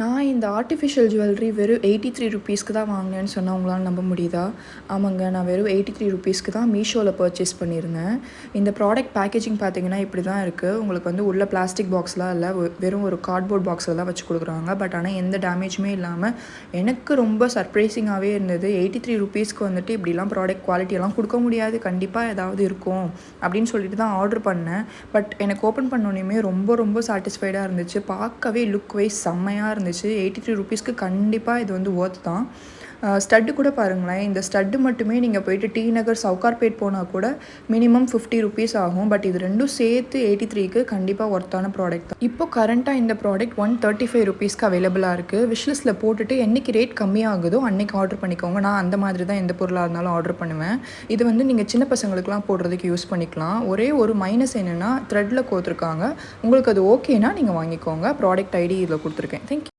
நான் இந்த artificial jewellery வெறும் 83 ருப்பீஸ்க்கு தான் வாங்கினேன்னு சொன்னால் உங்களால் நம்ப முடியுதா? ஆமாங்க, நான் வெறும் 83 ருப்பீஸ்க்கு தான் மீஷோவில் பர்ச்சேஸ் பண்ணியிருந்தேன். இந்த ப்ராடக்ட் பேக்கேஜிங் பார்த்தீங்கன்னா இப்படி தான் இருக்குது. உங்களுக்கு வந்து உள்ள பிளாஸ்டிக் பாக்ஸ்லாம் இல்லை, வெறும் ஒரு கார்ட்போர்ட் பாக்ஸில் தான் வச்சு கொடுக்குறாங்க. பட் ஆனால் எந்த டேமேஜுமே இல்லாமல் எனக்கு ரொம்ப சர்ப்ரைசிங்காகவே இருந்தது. 83 ருப்பீஸ்க்கு வந்துட்டு இப்படிலாம் ப்ராடக்ட் குவாலிட்டியெல்லாம் கொடுக்க முடியாது, கண்டிப்பாக ஏதாவது இருக்கும் அப்படின்னு சொல்லிட்டு தான் ஆர்டர் பண்ணேன். பட் எனக்கு ஓப்பன் பண்ணோன்னே ரொம்ப ரொம்ப சாட்டிஸ்ஃபைடாக இருந்துச்சு. பார்க்கவே லுக் வைஸ் செம்மையாக இருந்துச்சு. 83 ருப்பீஸ்க்கு கண்டிப்பாக இது வந்து ஒர்த் தான். ஸ்டட்டு கூட பாருங்களேன், இந்த ஸ்டட்டு மட்டுமே நீங்கள் போயிட்டு டி நகர் சவுகார்பேட் போனால் கூட மினிமம் 50 ருப்பீஸ் ஆகும். பட் இது ரெண்டும் சேர்த்து 83க்கு கண்டிப்பாக ஒர்த்தான ப்ராடக்ட் தான். இப்போ கரண்ட்டாக இந்த ப்ராடக்ட் 135 ருப்பீஸ்க்கு அவைலபிளாக இருக்குது. விஷ்லிஸ்ட்டில் போட்டுட்டு என்றைக்கு ரேட் கம்மியாகுதோ அன்றைக்கி ஆர்டர் பண்ணிக்கோங்க. நான் அந்த மாதிரி தான் எந்த பொருளாக இருந்தாலும் ஆர்டர் பண்ணுவேன். இது வந்து நீங்கள் சின்ன பசங்களுக்குலாம் போடுறதுக்கு யூஸ் பண்ணிக்கலாம். ஒரே ஒரு மைனஸ் என்னென்னா த்ரெட்டில் கோத்துருக்காங்க. உங்களுக்கு அது ஓகேனா நீங்கள் வாங்கிக்கோங்க. ப்ராடக்ட் ஐடி இதில் கொடுத்துருக்கேன். தேங்க்யூ.